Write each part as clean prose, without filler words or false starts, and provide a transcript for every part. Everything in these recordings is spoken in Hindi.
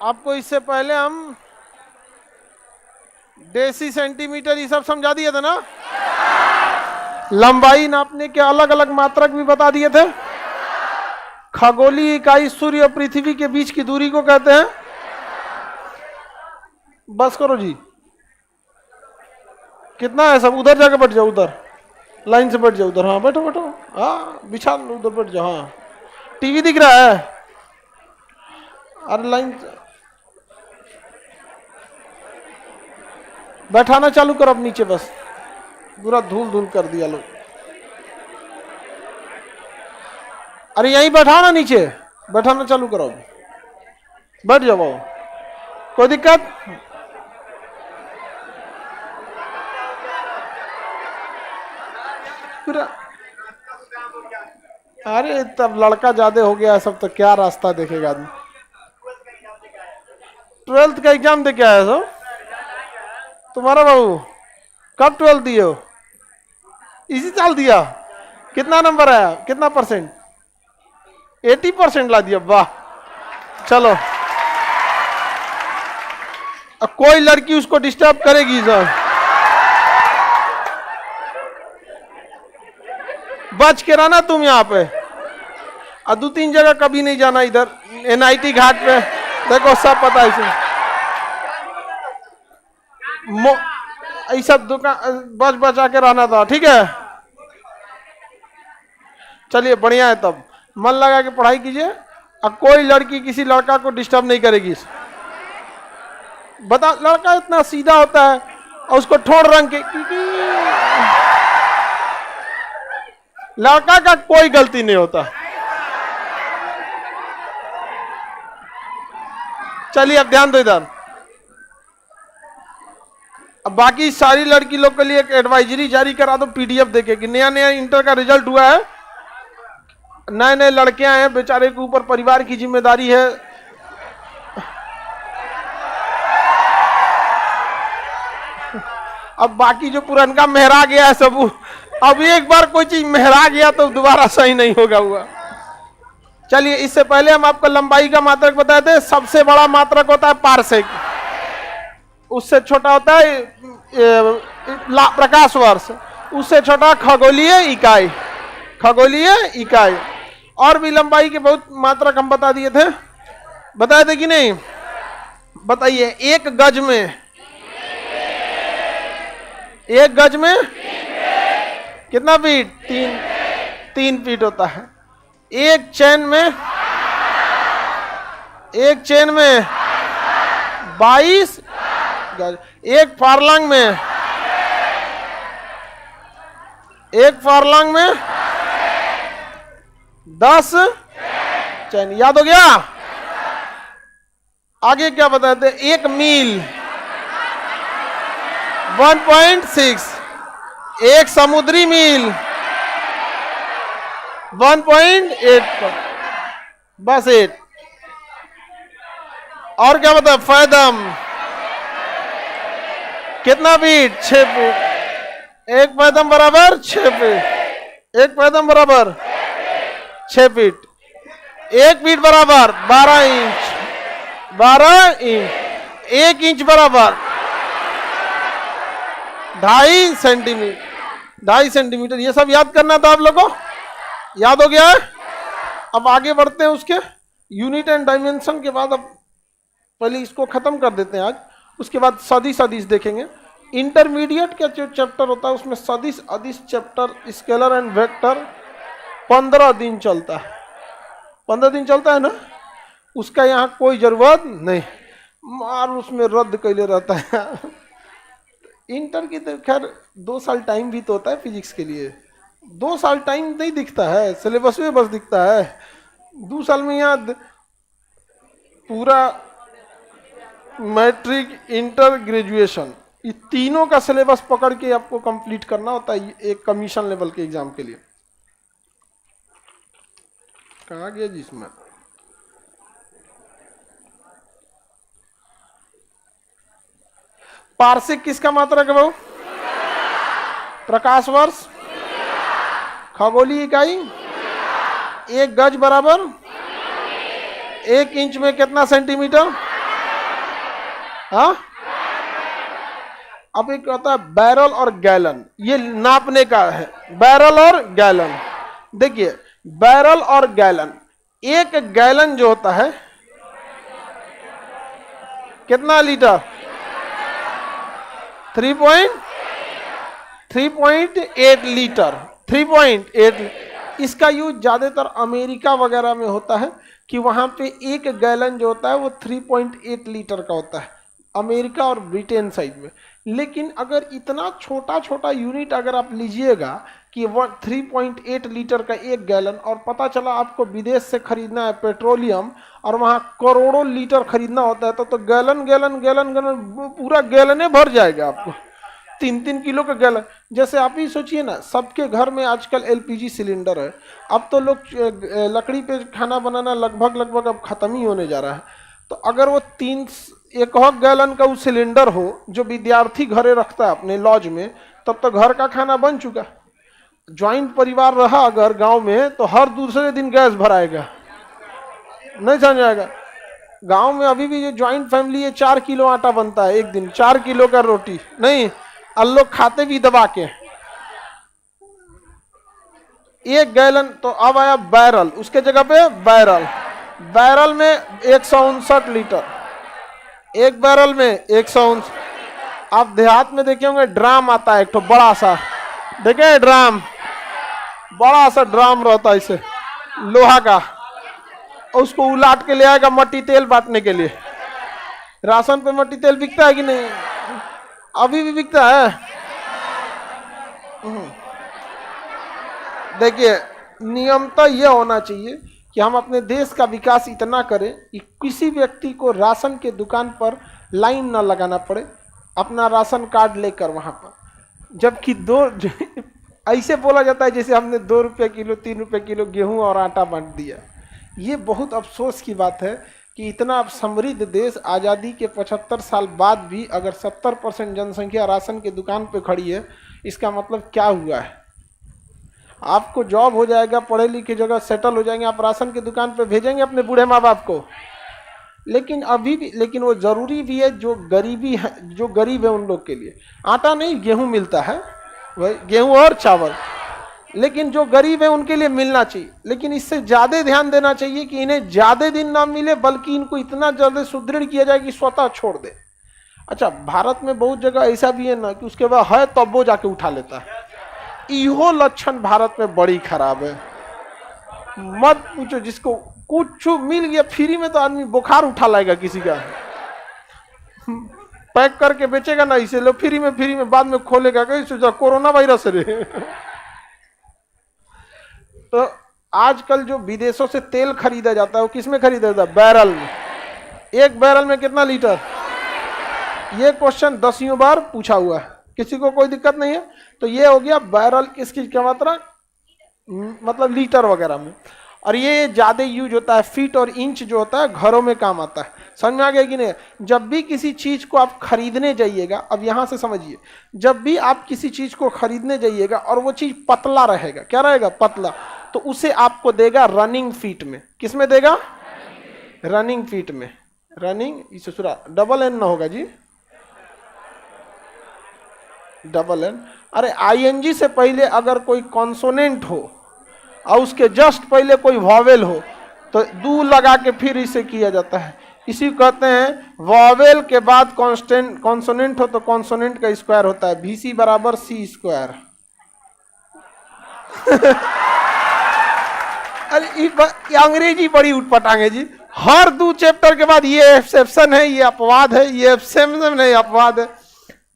आपको इससे पहले हम डेसी सेंटीमीटर ये सब समझा दिए थे ना। लंबाई नापने के अलग अलग मात्रक भी बता दिए थे। खगोलीय इकाई सूर्य और पृथ्वी के बीच की दूरी को कहते हैं। बस करो जी, कितना है सब? उधर जाके बैठ जाओ, उधर लाइन से बैठ जाओ, उधर। हाँ बैठो बैठो, हाँ बिछा लो, उधर बैठ जाओ। हाँ टीवी दिख रहा है? अरे लाइन बैठाना चालू करो अब नीचे, बस पूरा धूल धूल कर दिया लोग। अरे यहीं बैठा ना, नीचे बैठाना चालू करो, बैठ जाओ बाबू, कोई दिक्कत? पूरा अरे तब लड़का ज्यादा हो गया सब तो क्या रास्ता देखेगा आदमी। 12th का एग्जाम दे के आया सो तुम्हारा बाबू? कब 12th दिए हो? इसी साल दिया? कितना नंबर आया, कितना परसेंट? 80% ला दिया, वाह। चलो अब कोई लड़की उसको डिस्टर्ब करेगी सर, बच के रहना तुम यहाँ पे। और 2-3 जगह कभी नहीं जाना, इधर NIT घाट पे देखो सब पता है इसे। ये सब दुकान बच बचा के रहना था, ठीक है? चलिए बढ़िया है, तब मन लगा के पढ़ाई कीजिए। अब कोई लड़की किसी लड़का को डिस्टर्ब नहीं करेगी। बता, लड़का इतना सीधा होता है और उसको ठोड़ रंग के, लड़का का कोई गलती नहीं होता। चलिए अब ध्यान दो इधर। अब बाकी सारी लड़की लोग के लिए एक एडवाइजरी जारी करा दो PDF देके कि नया नया इंटर का रिजल्ट हुआ है, नए नए लड़के आए हैं, बेचारे के ऊपर परिवार की जिम्मेदारी है। अब बाकी जो पुरनका मेहरा गया है सब, अब एक बार कोई चीज मेहरा गया तो दोबारा सही नहीं होगा हुआ। चलिए इससे पहले हम आपको लंबाई का मात्रक बताए थे। सबसे बड़ा मात्रक होता है पारसेक, उससे छोटा होता है प्रकाश वर्ष, उससे छोटा खगोलीय इकाई, खगोलीय इकाई। और भी लंबाई के बहुत मात्रक हम बता दिए थे, बताए थे कि नहीं? बताइए, एक गज में, एक गज में कितना फीट? 3 फीट होता है। एक चैन में, एक चैन में 22 गज। एक फार्लंग में, एक फार्लंग में 10 चैन। याद हो गया? आगे क्या बताए थे? एक मील 1.6, एक समुद्री मील 1.8, बस 8। और क्या बता? फैदम कितना फीट? 6 फीट। एक फैदम बराबर 6 फीट, एक फैदम बराबर 6 फीट। एक फीट बराबर 12 इंच, 12 इंच। एक इंच बराबर 2.5 सेंटीमीटर, 2.5 सेंटीमीटर। ये सब याद करना था आप लोगों को, याद हो गया है? अब आगे बढ़ते हैं उसके यूनिट एंड डायमेंशन के बाद। अब पहले इसको खत्म कर देते हैं आज, उसके बाद सदिश अदिश देखेंगे। इंटरमीडिएट का जो चैप्टर होता है उसमें सदिश अदिश चैप्टर, स्केलर एंड वेक्टर 15 दिन चलता है। 15 दिन चलता है ना, उसका यहाँ कोई जरूरत नहीं, मार उसमें रद्द कैले रहता है। इंटर की तो खैर 2 साल टाइम भी तो होता है फिजिक्स के लिए। 2 साल टाइम नहीं दिखता है, सिलेबस में बस दिखता है। 2 साल में यहाँ पूरा मैट्रिक, इंटर, ग्रेजुएशन, ये तीनों का सिलेबस पकड़ के आपको कंप्लीट करना होता है एक कमीशन लेवल के एग्जाम के लिए। कहाँ गया जिसमें? पार्शिक किसका मात्रक है भाऊ? प्रकाश वर्ष। खगोलीय इकाई? एक गज बराबर 1 इंच में कितना सेंटीमीटर? हाँ, अब एक होता है बैरल और गैलन, ये नापने का है, बैरल और गैलन। देखिए बैरल और गैलन, एक गैलन जो होता है कितना लीटर? 3.8 लीटर, 3.8। इसका यूज ज्यादातर अमेरिका वगैरह में होता है कि वहां पे एक गैलन जो होता है वो 3.8 लीटर का होता है, अमेरिका और ब्रिटेन साइड में। लेकिन अगर इतना छोटा छोटा यूनिट अगर आप लीजिएगा कि वो 3.8 लीटर का एक गैलन, और पता चला आपको विदेश से खरीदना है पेट्रोलियम और वहाँ करोड़ों लीटर खरीदना होता है, तो गैलन गैलन गैलन गैलन पूरा गैलने भर जाएगा आपको, 3-3 किलो का गैलन। जैसे आप ही सोचिए ना, सबके घर में आजकल एलपीजी सिलेंडर है। अब तो लोग लकड़ी पे खाना बनाना लगभग अब खत्म ही होने जा रहा है। तो अगर वो 1 गैलन का वो सिलेंडर हो जो विद्यार्थी घरे रखता है अपने लॉज में, तब तो घर का खाना बन चुका। ज्वाइंट परिवार रहा अगर गांव में, तो हर दूसरे दिन गैस भराएगा, नहीं समझ आएगा। गांव में अभी भी जो ज्वाइंट फैमिली है 4 किलो आटा बनता है एक दिन, 4 किलो का रोटी नहीं, और लोग खाते भी दबा के। 1 गैलन, तो अब आया बैरल, उसके जगह पे बैरल। बैरल में 159 लीटर, एक बैरल में 159। आप देहात में देखे होंगे ड्राम आता है एक तो बड़ा सा, देखे ड्राम, बड़ा सा ड्राम रहता है इसे लोहा का, और उसको उलाट के ले आएगा मट्टी तेल बांटने के लिए। राशन पे मट्टी तेल बिकता है कि नहीं? अभी भी बिकता है। देखिए नियमतः यह होना चाहिए कि हम अपने देश का विकास इतना करें कि किसी व्यक्ति को राशन के दुकान पर लाइन न लगाना पड़े, अपना राशन कार्ड लेकर वहां पर। जबकि ऐसे बोला जाता है जैसे हमने 2 रुपये किलो 3 रुपये किलो गेहूं और आटा बांट दिया। ये बहुत अफसोस की बात है कि इतना समृद्ध देश आज़ादी के 75 साल बाद भी अगर 70% जनसंख्या राशन के दुकान पे खड़ी है, इसका मतलब क्या हुआ है? आपको जॉब हो जाएगा, पढ़े लिखे जगह सेटल हो जाएंगे, आप राशन की दुकान पे भेजेंगे अपने बूढ़े माँ बाप को। लेकिन अभी भी, लेकिन वो जरूरी भी है, जो गरीबी है, जो गरीब है उन लोग के लिए आटा नहीं गेहूं मिलता है, वही गेहूं और चावल, लेकिन जो गरीब है उनके लिए मिलना चाहिए। लेकिन इससे ज्यादा ध्यान देना चाहिए कि इन्हें ज्यादा दिन ना मिले, बल्कि इनको इतना जल्दी सुदृढ़ किया जाए कि स्वतः छोड़ दे। अच्छा, भारत में बहुत जगह ऐसा भी है ना कि उसके बाद है तब वो जाके उठा लेता है। इहो लक्षण भारत में बड़ी खराब है, मत पूछो। जिसको कुछ मिल गया फ्री में तो आदमी बुखार उठा लाएगा किसी का, पैक करके बेचेगा ना, इसे लो फ्री में बाद में खोलेगा कि कोरोना वायरस रे। तो आजकल जो विदेशों से तेल खरीदा जाता है वो किस में खरीदा जाता है? बैरल में। एक बैरल में कितना लीटर? ये क्वेश्चन 10 बार पूछा हुआ है, किसी को कोई दिक्कत नहीं है। तो ये हो गया बैरल, किसकी क्या मात्रा, मतलब लीटर वगैरह में। और ये ज्यादा यूज होता है फीट और इंच जो होता है घरों में काम आता है। समझ में आ गया कि नहीं? जब भी किसी चीज को आप खरीदने जाइएगा, अब यहां से समझिए, जब भी आप किसी चीज को खरीदने जाइएगा और वो चीज पतला रहेगा, क्या रहेगा? पतला, तो उसे आपको देगा रनिंग फीट में। किस में देगा? रनिंग फीट में। रनिंग इसे सुरा डबल एन ना होगा जी, डबल एन। अरे आईएनजी से पहले अगर कोई कॉन्सोनेंट हो और उसके जस्ट पहले कोई वॉवेल हो तो दू लगा के फिर इसे किया जाता है। इसी कहते हैं वॉवेल के बाद कॉन्सोनेंट हो तो कॉन्सोनेंट का स्क्वायर होता है, VC बराबर C स्क्वायर। अरे ये अंग्रेजी बड़ी उठपटांग है जी। हर 2 चैप्टर के बाद ये एक्सेप्शन है, ये अपवाद है, ये एक्सेप्शन है, अपवाद है।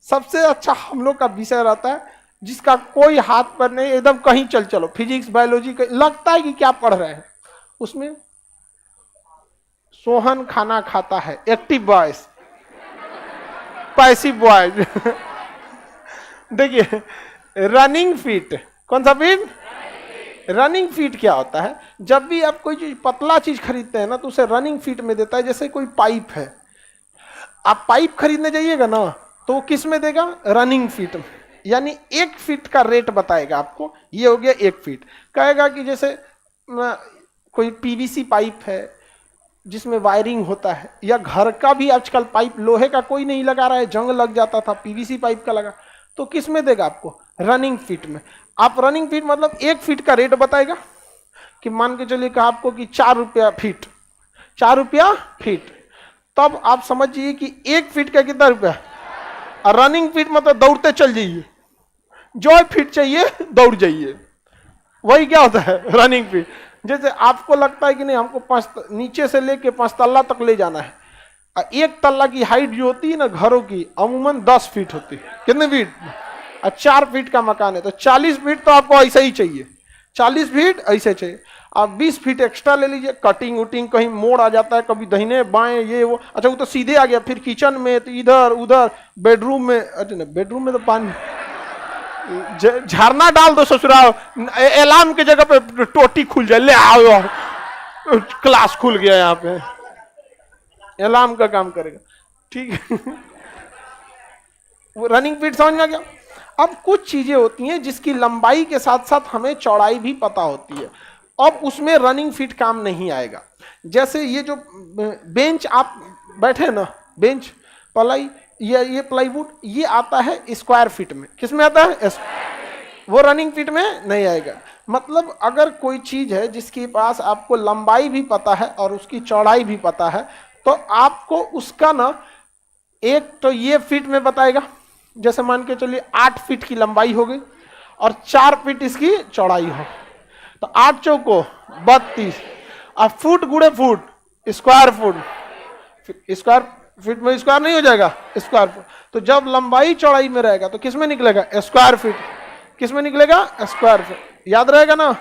सबसे अच्छा हम लोग का विषय रहता है जिसका कोई हाथ पर नहीं, एकदम कहीं चल चलो, फिजिक्स बायोलॉजी लगता है कि क्या पढ़ रहे हैं। उसमें सोहन खाना खाता है, एक्टिव बॉयज, पैसिव बॉयज। देखिए रनिंग फीट, कौन सा फीट? रनिंग फीट क्या होता है? जब भी आप कोई चीज पतला चीज खरीदते हैं ना तो उसे रनिंग फीट में देता है। जैसे कोई पाइप है, आप पाइप खरीदने जाइएगा ना तो वो किस में देगा? रनिंग फीट में। यानी 1 फीट का रेट बताएगा आपको, ये हो गया 1 फीट। कहेगा कि जैसे कोई PVC पाइप है जिसमें वायरिंग होता है, या घर का भी आजकल पाइप लोहे का कोई नहीं लगा रहा है, जंग लग जाता था, पीवीसी पाइप का लगा, तो किस में देगा आपको? रनिंग फीट में। आप रनिंग फीट मतलब 1 फीट का रेट बताएगा कि मान के चलिए कहा आपको कि 4 रुपया फीट, 4 रुपया फीट, तब आप समझिए कि 1 फीट का कितना रुपया। और रनिंग फीट मतलब दौड़ते चल जाइए, जो फीट चाहिए दौड़ जाइए, वही क्या होता है रनिंग फीट। जैसे आपको लगता है कि नहीं हमको नीचे से लेके 5 तल्ला तक ले जाना है, 1 तल्ला की हाइट जो होती है ना घरों की अमूमन 10 फीट होती है, कितने फीट? 4 फीट का मकान है तो 40 फीट तो आपको ऐसा ही चाहिए, 40 फीट ऐसे चाहिए। आप 20 फीट एक्स्ट्रा ले लीजिए, कटिंग उटिंग कहीं मोड़ आ जाता है, कभी दाहिने बाएं ये वो, अच्छा वो तो सीधे आ गया, फिर किचन में तो इधर उधर, बेडरूम में, अरे ना बेडरूम में तो पानी झरना डाल दो ससुराल, अलार्म की जगह पे टोटी खुल जाए, ले आओ क्लास खुल गया यहाँ पे, अलार्म का काम करेगा, ठीक है। वो रनिंग फीट समझ में आ गया। अब कुछ चीजें होती हैं जिसकी लंबाई के साथ साथ हमें चौड़ाई भी पता होती है, अब उसमें रनिंग फीट काम नहीं आएगा। जैसे ये जो बेंच आप बैठे ना, बेंच प्लाई, ये प्लाईवुड, ये आता है स्क्वायर फीट में, किस में आता है? वो रनिंग फीट में नहीं आएगा। मतलब अगर कोई चीज है जिसके पास आपको लंबाई भी पता है और उसकी चौड़ाई भी पता है, तो आपको उसका ना एक तो ये फीट में बताएगा, जैसे मान के चलिए 8 फीट की लंबाई हो गई और 4 फीट इसकी चौड़ाई हो, तो 8 चौको 32, और फुट गुड़े foot, square foot, square feet में स्क्वायर नहीं हो जाएगा, स्क्वायर फुट। तो जब लंबाई चौड़ाई में रहेगा तो किस में निकलेगा? Square feet. किस में निकलेगा? Square feet. याद रहेगा ना,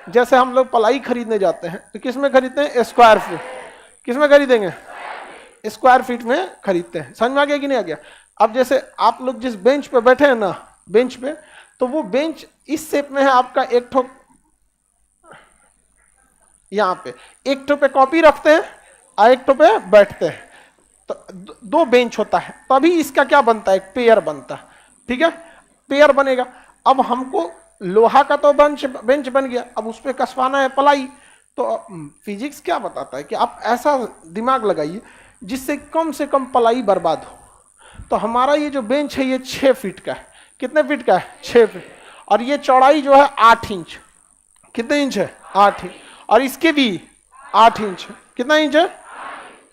जैसे हम लोग पलाई खरीदने जाते हैं तो किस में खरीदते हैं? Square feet. किस में खरीदेंगे? स्क्वायर फीट में खरीदते हैं। समझ में आ गया कि नहीं आ गया? अब जैसे आप लोग जिस बेंच पे बैठे हैं ना, बेंच पे, तो वो बेंच इस शेप में है आपका, एक ठोक यहाँ पे, एक ठो पे कॉपी रखते हैं और एक ठो पे बैठते हैं, तो 2 बेंच होता है, तभी इसका क्या बनता है? एक पेयर बनता है, ठीक है, पेयर बनेगा। अब हमको लोहा का तो बेंच बन गया, अब उस पर कसवाना है पलाई, तो फिजिक्स क्या बताता है कि आप ऐसा दिमाग लगाइए जिससे से कम पलाई बर्बाद हो। तो हमारा ये जो बेंच है ये 6 फीट का है, कितने फीट का है? 6 फीट, और ये चौड़ाई जो है 8 इंच, कितने इंच है? 8 इंच, और इसके भी 8 इंच, कितना इंच है?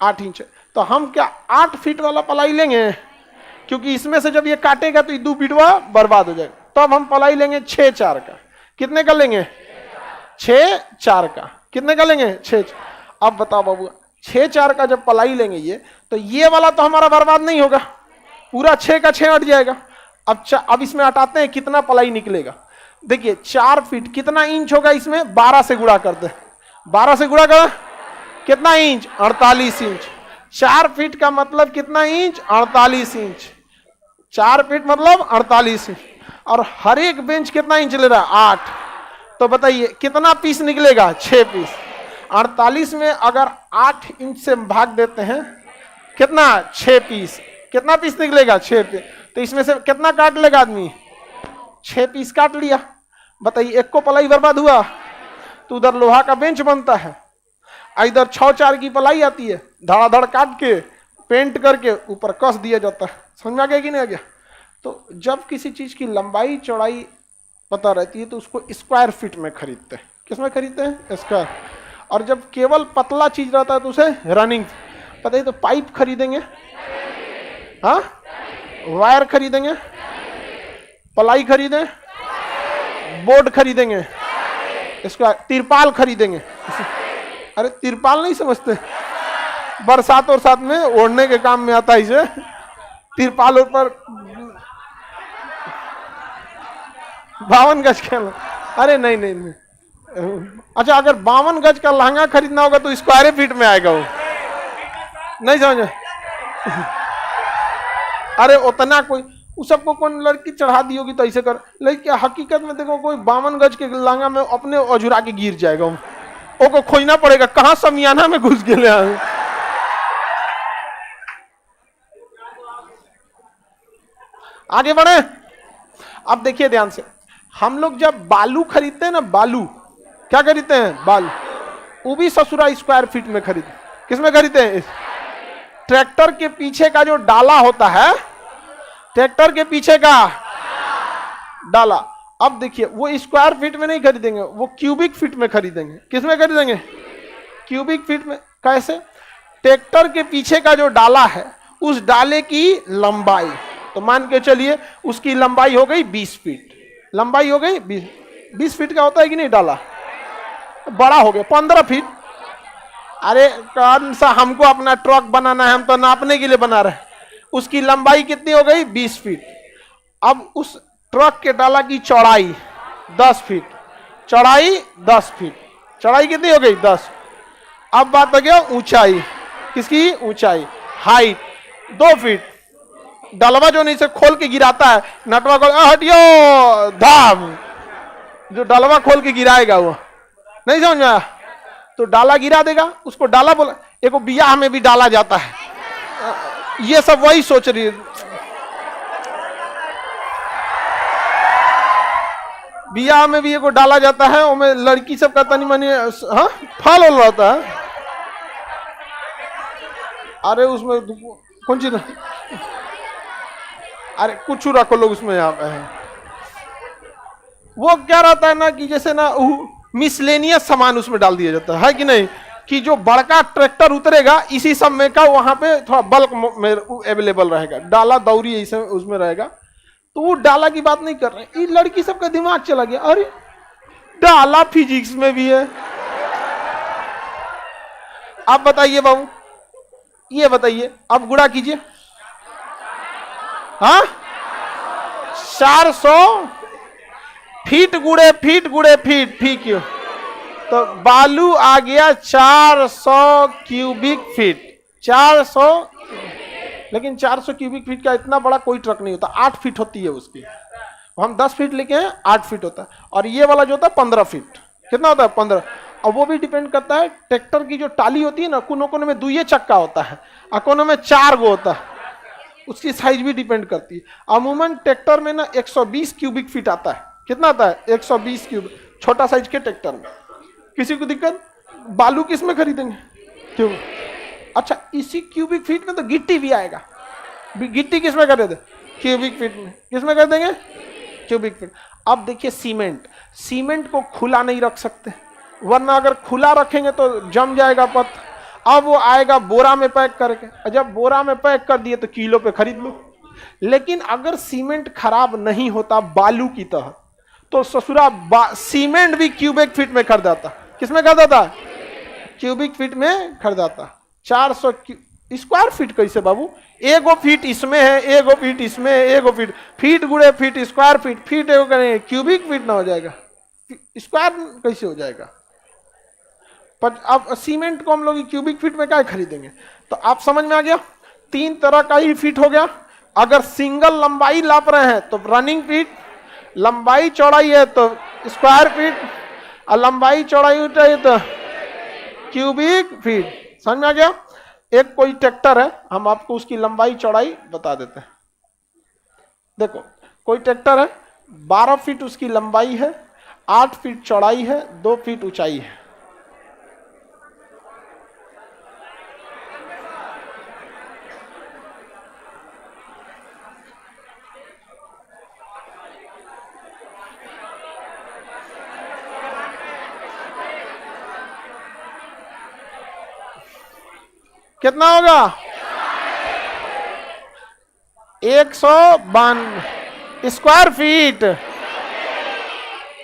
8 इंच। तो हम क्या 8 फीट वाला पलाई लेंगे, क्योंकि इसमें से जब ये काटेगा तो 2 फीटवा बर्बाद हो जाएगा, तो अब हम पलाई लेंगे 6-4 का। कितने का लेंगे? 6-4 का। कितने का लेंगे? 6। अब बताओ बाबू, 6-4 का जब पलाई लेंगे ये, तो ये वाला तो हमारा बर्बाद नहीं होगा, पूरा 6 का 6 हट जाएगा। अब इसमें हटाते हैं, कितना पलाई निकलेगा? देखिए 4 फीट कितना इंच होगा, इसमें 12 से गुणा करते हैं, 12 से गुणा कर, कितना इंच? 48 इंच। 4 फीट का मतलब कितना इंच? 48 इंच। 4 फीट मतलब 48 इंच, और हर एक बेंच कितना इंच ले रहा है? 8। तो बताइए कितना पीस निकलेगा? 6 पीस। 48 में अगर 8 इंच से भाग देते हैं, कितना? 6 पीस। कितना पीस निकलेगा? 6 पीस। तो इसमें से कितना काट लेगा आदमी? 6 पीस काट लिया। बताइए एक को पलाई बर्बाद हुआ, तो उधर लोहा का बेंच बनता है, इधर 6-4 की पलाई आती है, धड़ाधड़ काट के पेंट करके ऊपर कस दिया जाता है। समझ में आ गया कि नहीं आ गया? तो जब किसी चीज की लंबाई चौड़ाई पता रहती है तो उसको स्क्वायर फीट में खरीदते हैं। किस में खरीदते हैं? स्क्वायर। और जब केवल पतला चीज रहता है तो उसे रनिंग। पता है, तो पाइप खरीदेंगे, हाँ, वायर खरीदेंगे, पलाई खरीदें, बोर्ड खरीदेंगे, इसका तिरपाल खरीदेंगे। अरे तिरपाल नहीं समझते? बरसात और साथ में ओढ़ने के काम में आता है इसे, तिरपाल पर 52 गज का। अरे नहीं नहीं नहीं, अच्छा अगर 52 गज का लहंगा खरीदना होगा तो स्क्वायर फीट में आएगा वो, नहीं समझे? अरे उतना कोई उस सबको कौन लड़की चढ़ा दी होगी तो ऐसे कर, लेकिन हकीकत में देखो कोई 52 गज के लहंगा में अपने अजुरा के गिर जाएगा, वो को खोजना पड़ेगा कहां समियाना में घुस गए। आगे बढ़े। अब देखिए ध्यान से, हम लोग जब बालू खरीदते हैं ना, बालू क्या खरीदते हैं? बालू, वो भी ससुरा स्क्वायर फीट में खरीदते। किसमें खरीदते हैं? ट्रैक्टर के पीछे का जो डाला होता है, ट्रैक्टर के पीछे का डाला, अब देखिए वो स्क्वायर फीट में नहीं खरीदेंगे, वो क्यूबिक फीट में खरीदेंगे। किसमें खरीदेंगे? क्यूबिक फीट में। कैसे? ट्रैक्टर के पीछे का जो डाला है, उस डाले की लंबाई, तो मान के चलिए उसकी लंबाई हो गई 20 फीट, लंबाई हो गई 20 फीट का होता है कि नहीं डाला, बड़ा हो गया 15 फीट। अरे कौन सा हमको अपना ट्रक बनाना है, हम तो नापने के लिए बना रहे हैं। उसकी लंबाई कितनी हो गई? 20 फीट। अब उस ट्रक के डाला की चौड़ाई 10 फीट, चौड़ाई 10 फीट, चौड़ाई कितनी हो गई? 10। अब बात हो गया ऊंचाई, किसकी? ऊंचाई, हाइट 2 फीट। डलवा जो नहीं से खोल के गिराता है, नटवा खोल, हटियो धाम, जो डलवा खोल के गिराएगा वो नहीं समझ में आया, तो डाला गिरा देगा, उसको डाला बोला। एक बियाह में भी डाला जाता है, ये सब वही सोच रही है। बियाह में भी एगो डाला जाता है, उसमें लड़की सब का तनी मनी हाँ फल हो रहता है। अरे उसमें कौन चीज, अरे कुछ रखो लोग उसमें, यहाँ पे है वो क्या रहता है ना कि जैसे ना मिसलेनियस सामान उसमें डाल दिया जाता है कि नहीं, कि जो बड़का ट्रैक्टर उतरेगा इसी सब में का वहां पे थोड़ा बल्क में अवेलेबल रहेगा, डाला दौरी ऐसे उसमें रहेगा। तो वो डाला की बात नहीं कर रहे, ये लड़की सबका दिमाग चला गया, अरे डाला फिजिक्स में भी है। आप बताइए बाबू, ये बताइए, अब गुणा कीजिए, हाँ 400 फीट गुड़े फीट गुड़े फीट, ठीक है, तो बालू आ गया 400 क्यूबिक फीट, 400। लेकिन 400 क्यूबिक फीट का इतना बड़ा कोई ट्रक नहीं होता, 8 फीट होती है उसकी, हम 10 फीट लेके हैं, 8 फीट होता है। और ये वाला जो होता है 15 फीट, कितना होता है? 15। और वो भी डिपेंड करता है, ट्रैक्टर की जो टाली होती है ना, कोनों कोनों में 2 चक्का होता है और कोनों में 4 गो होता है, उसकी साइज भी डिपेंड करती है। अमूमन ट्रैक्टर में ना 120 क्यूबिक फीट आता है। कितना आता है? 120 क्यूबिक, छोटा साइज के ट्रैक्टर में। किसी को दिक्कत? बालू किस में खरीदेंगे? क्यों? अच्छा, इसी क्यूबिक फीट में तो गिट्टी भी आएगा, गिट्टी किस में कर देते? क्यूबिक फीट में। किस में कर देंगे? Cubic feet. अब देखिए सीमेंट, सीमेंट को खुला नहीं रख सकते, वरना अगर खुला रखेंगे तो जम जाएगा पत्थर। अब वो आएगा बोरा में पैक करके, और जब बोरा में पैक कर दिए तो किलो पे खरीद लो। लेकिन अगर सीमेंट खराब नहीं होता बालू की तरह, तो ससुरा सीमेंट भी क्यूबिक फीट में खरीदाता। किसमें खरीदाता? क्यूबिक फीट में खरीदाता। 400 स्क्वायर फीट कैसे बाबू? एगो फीट इसमें है, एगो फीट इसमें है, एगो फीट, फीट गुड़े फीट स्क्वायर फीट, फीट एगो करेंगे, क्यूबिक फीट ना हो जाएगा, स्क्वायर कैसे हो जाएगा? पर अब सीमेंट को हम लोग क्यूबिक फीट में क्या खरीदेंगे? तो आप समझ में आ गया, 3 तरह का ही फीट हो गया। अगर सिंगल लंबाई नाप रहे हैं तो रनिंग फीट, लंबाई चौड़ाई है तो स्क्वायर फीट, और लंबाई चौड़ाई है तो क्यूबिक फीट। समझ में आ गया? एक कोई ट्रैक्टर है, हम आपको उसकी लंबाई चौड़ाई बता देते हैं। देखो कोई ट्रैक्टर है, 12 फीट उसकी लंबाई है, 8 फीट चौड़ाई है, 2 फीट ऊंचाई है। कितना होगा? 192 स्क्वायर फीट।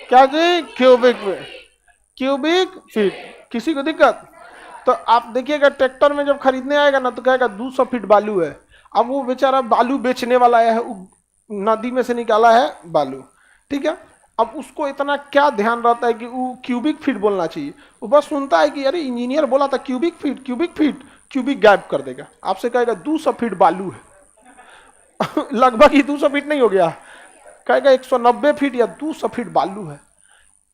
क्या जी? Cubic feet, cubic feet. किसी को दिक्कत? तो आप देखिएगा ट्रैक्टर में जब खरीदने आएगा ना तो कहेगा 200 फीट बालू है। अब वो बेचारा बालू बेचने वाला है, नदी में से निकाला है बालू, ठीक है। अब उसको इतना क्या ध्यान रहता है कि वो क्यूबिक फीट बोलना चाहिए, वो बस सुनता है कि अरे इंजीनियर बोला था cubic feet, cubic feet, cubic गायब कर देगा। आपसे कहेगा 200 फीट बालू है लगभग ही 200 फीट नहीं हो गया, कहेगा 190 फीट या 200 फीट बालू है।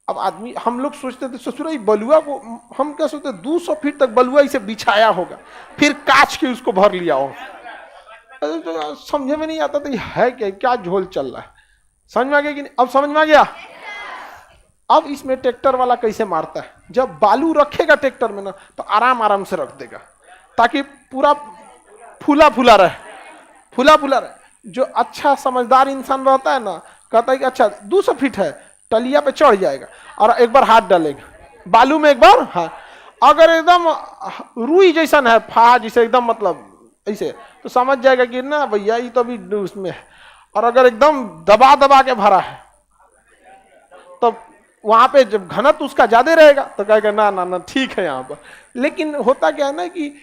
अब आदमी, हम लोग सोचते थे ससुराई बलुआ को, हम क्या सोचते 200 फीट तक बलुआ इसे बिछाया होगा, फिर काच के उसको भर लिया हो। तो समझे में नहीं आता था है क्या, क्या झोल चल रहा है। समझ में आ गया कि नहीं? अब समझ में आ गया। अब इसमें ट्रैक्टर वाला कैसे मारता है, जब बालू रखेगा ट्रैक्टर में ना तो आराम आराम से रख देगा, ताकि पूरा फूला फूला रहे, फूला फूला रहे। जो अच्छा समझदार इंसान रहता है ना, कहता है कि अच्छा 200 फीट है, टलिया पे चढ़ जाएगा और एक बार हाथ डालेगा बालू में, एक बार हाँ। अगर एकदम रुई जैसा है, फा जैसे एकदम मतलब ऐसे, तो समझ जाएगा कि ना भैया ये तो अभी उसमें है। और अगर एकदम दबा दबा के भरा है, तो वहां पे जब घनत्व उसका ज्यादा रहेगा तो कहेगा ना ना ना ठीक है यहाँ पर। लेकिन होता क्या है ना कि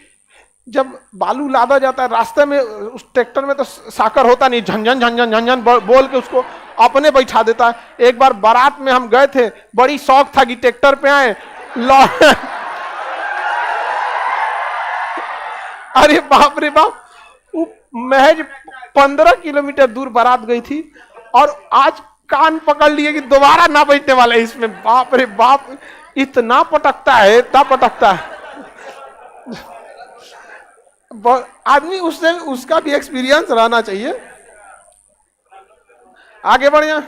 जब बालू लादा जाता है रास्ते में, उस ट्रैक्टर में तो साकर होता नहीं, झंझन झंझन झंझन बोल के उसको अपने बैठा देता है। एक बार बारात में हम गए थे, बड़ी शौक था कि ट्रैक्टर पे आए, अरे बाप रे बाप, महज 15 किलोमीटर दूर बारात गई थी और आज कान पकड़ लिए कि दोबारा ना बैठने वाले इसमें। बाप रे बाप, इतना पटकता है, इतना पटकता है। आदमी उससे उसका भी एक्सपीरियंस रहना चाहिए। आगे बढ़िया,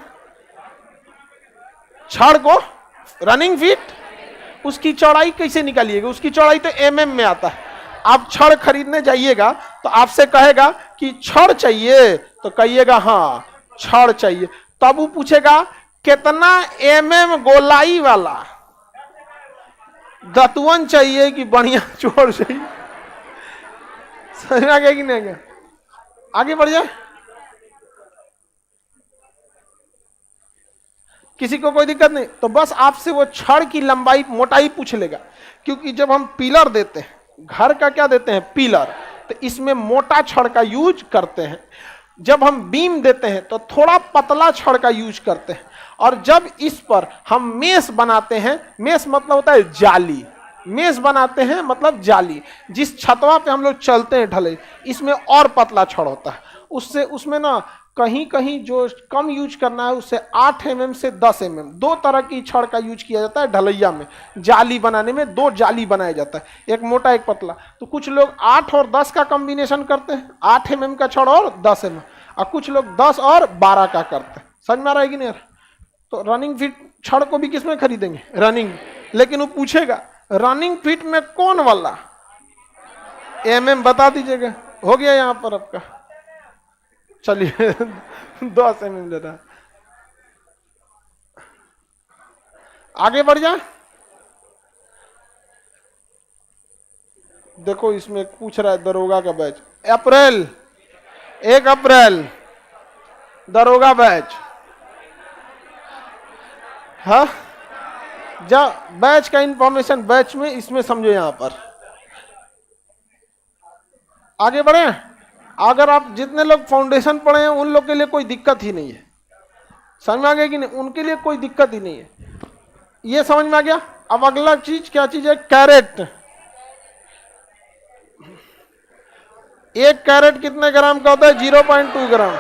छड़ को रनिंग फीट, उसकी चौड़ाई कैसे निकालिएगा? उसकी चौड़ाई तो mm में आता है। आप छड़ खरीदने जाइएगा तो आपसे कहेगा कि छड़ चाहिए, तो कहिएगा हाँ छड़ चाहिए। तब वो पूछेगा कितना mm गोलाई वाला दतवन चाहिए कि बढ़िया चोर चाहिए। समझ आ गया कि नहीं? आगे बढ़ जाए, किसी को कोई दिक्कत नहीं, तो बस आपसे वो छड़ की लंबाई मोटाई पूछ लेगा। क्योंकि जब हम पिलर देते हैं, घर का क्या देते हैं, पिलर, तो इसमें मोटा छड़ का यूज करते हैं। जब हम बीम देते हैं तो थोड़ा पतला छड़ का यूज करते हैं। और जब इस पर हम मेस बनाते हैं, मेस मतलब होता है जाली, मेस बनाते हैं मतलब जाली, जिस छतवा पे हम लोग चलते हैं ढले, इसमें और पतला छड़ होता है। उससे उसमें ना कहीं कहीं जो कम यूज करना है उससे 8 mm से 10 mm, दो तरह की छड़ का यूज किया जाता है ढलैया में। जाली बनाने में 2 जाली बनाया जाता है, एक मोटा एक पतला। तो कुछ लोग 8 और 10 का कॉम्बिनेशन करते हैं, 8 mm का छड़ और 10 mm, और कुछ लोग 10 और 12 का करते हैं। समझ में आ रहा है कि नहीं? तो रनिंग फिट छड़ को भी किसमें खरीदेंगे? रनिंग। लेकिन वो पूछेगा रनिंग फिट में कौन वाला mm बता दीजिएगा। हो गया यहाँ पर आपका, चलिए 10 mm लेता है। आगे बढ़ जाए, देखो इसमें पूछ रहा है दरोगा का बैच, 1 अप्रैल दरोगा बैच। हाँ, जा बैच का इंफॉर्मेशन बैच में, इसमें समझो यहां पर। आगे बढ़े, अगर आप जितने लोग फाउंडेशन पढ़े हैं उन लोग के लिए कोई दिक्कत ही नहीं है। समझ में आ गया कि नहीं? उनके लिए कोई दिक्कत ही नहीं है। ये समझ में आ गया। अब अगला चीज क्या चीज है? कैरेट। 1 कैरेट कितने ग्राम का होता है? 0.2 ग्राम।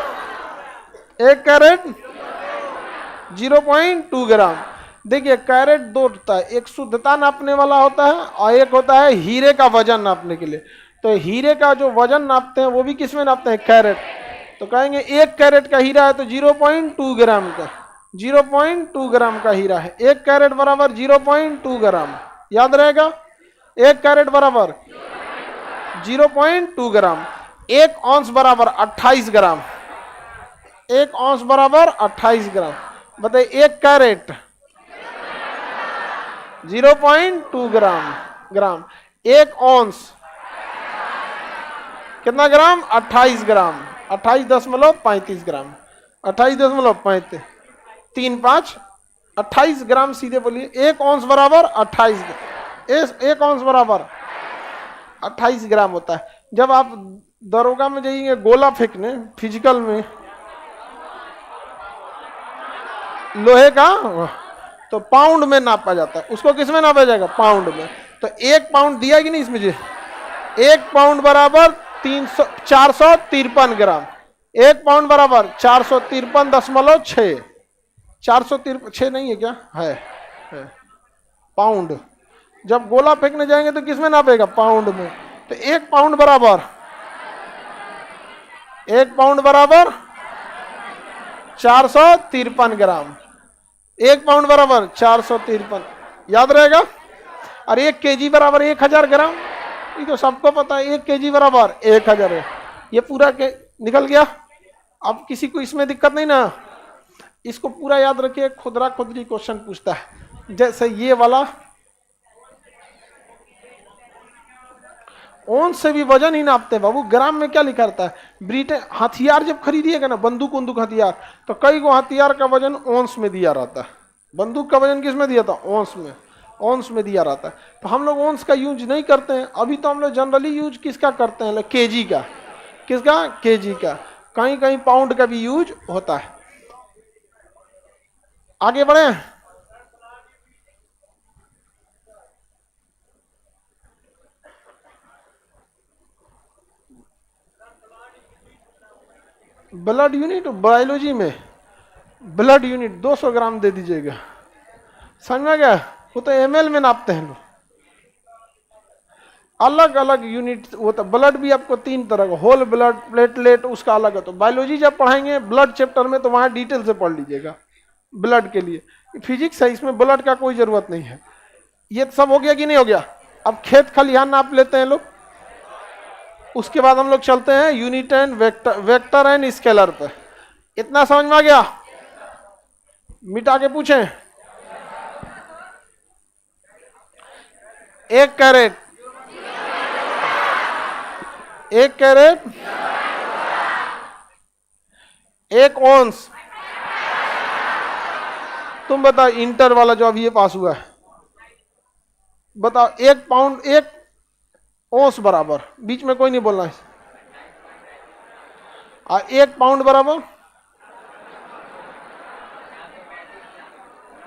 1 कैरेट 0.2 ग्राम। देखिए कैरेट 2 होता है, एक शुद्धता नापने वाला होता है और एक होता है हीरे का वजन नापने के लिए। तो हीरे का जो वजन नापते हैं वो भी किसमें नापते हैं? कैरेट। तो कहेंगे 1 कैरेट का हीरा है तो 0.2 ग्राम का, 0.2 ग्राम का हीरा है। 1 कैरेट बराबर 0.2 ग्राम, याद रहेगा। 1 कैरेट बराबर 0.2 ग्राम। 1 औंस बराबर 28 ग्राम। 1 औंस बराबर 28 ग्राम। बताइए 1 कैरेट 0.2 ग्राम। 1 औंस कितना ग्राम? 28 ग्राम। 28.35 ग्राम। 28.35, 3 5 28 ग्राम सीधे बोलिए। 1 औंस बराबर 28, 1 औंस बराबर 28 ग्राम होता है। जब आप दरोगा में जाइए गोला फेंकने फिजिकल में लोहे का, तो पाउंड में नापा जाता है। उसको किस में नापा जाएगा? पाउंड में। तो 1 पाउंड दिया कि नहीं इसमें जी? 1 पाउंड बराबर 453 ग्राम। 1 पाउंड बराबर 453.6। 453 नहीं है क्या? है पाउंड। जब गोला फेंकने जाएंगे तो किस में नापेगा? पाउंड में। तो 1 पाउंड बराबर 453 ग्राम। 1 पाउंड बराबर 453, याद रहेगा। और 1 केजी बराबर 1000 ग्राम। ये तो सबको पता है, 1 kg बराबर 1000 है। ये पूरा के निकल गया। अब किसी को इसमें दिक्कत नहीं ना, इसको पूरा याद रखिए। खुदरा खुदरी क्वेश्चन पूछता है, जैसे ये वाला ओंस से भी वजन ही नापते हैं बाबू, ग्राम में क्या लिखा रहता है। ब्रिटेन हथियार जब खरीदिएगा ना, बंदूक बंदूक हथियार, तो कई गो हथियार का वजन ओंस में दिया रहता है। बंदूक का वजन किस में दिया था, ओंस में, ओंस में दिया रहता है। तो हम लोग ओंस का यूज नहीं करते हैं अभी, तो हम लोग जनरली यूज किसका करते हैं, केजी का। किसका, केजी का। कहीं कहीं पाउंड का भी यूज होता है। आगे बढ़े। ब्लड यूनिट बायोलॉजी में ब्लड यूनिट 200 ग्राम दे दीजिएगा, समझ में गया। वो तो ml में नापते हैं लोग, अलग अलग यूनिट होता है। ब्लड भी आपको 3 तरह का, होल ब्लड, प्लेटलेट, उसका अलग है। तो बायोलॉजी जब पढ़ाएंगे ब्लड चैप्टर में, तो वहां डिटेल से पढ़ लीजिएगा ब्लड के लिए। फिजिक्स है, इसमें ब्लड का कोई जरूरत नहीं है। ये सब हो गया कि नहीं हो गया। अब खेत खलिहान नाप लेते हैं लोग, उसके बाद हम लोग चलते हैं unit and vector and scalar पे। इतना समझ में आ गया। मिटा के पूछें, 1 कैरेट, 1 कैरेट, 1 ओंस। तुम बताओ, इंटर वाला जो अभी ये पास हुआ है, बताओ 1 पाउंड 1 ओंस बराबर, बीच में कोई नहीं बोलना है। 1 पाउंड बराबर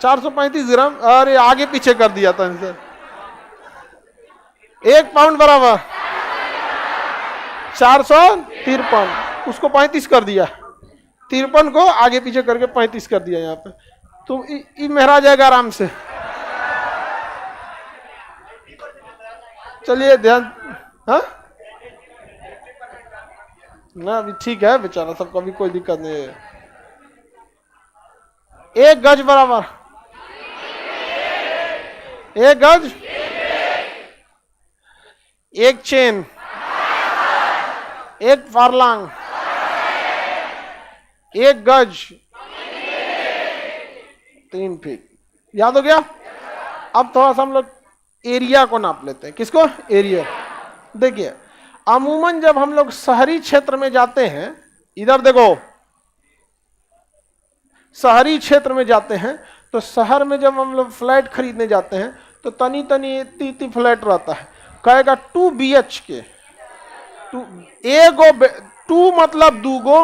435 ग्राम। अरे आगे पीछे कर दिया था सर। 1 पाउंड बराबर 453, उसको 35 कर दिया, 53 को आगे पीछे करके 35 कर दिया यहाँ पे। तो मेहरा जाएगा आराम से। चलिए ध्यान, हाँ ना, अभी ठीक है बेचारा, सबको अभी कोई दिक्कत नहीं है। 1 गज बराबर 1 गज, 1 चेन, 1 फारलांग, 1 गज 3 फीट। याद हो गया। अब थोड़ा सा हम लोग एरिया को नाप लेते हैं। किसको, एरिया। देखिए अमूमन जब हम लोग शहरी क्षेत्र में जाते हैं, इधर देखो, शहरी क्षेत्र में जाते हैं, तो शहर में जब हम लोग फ्लैट खरीदने जाते हैं, तो तनी तनी इतनी फ्लैट रहता है। कहेगा 2 BHK, 2 मतलब 2 गो,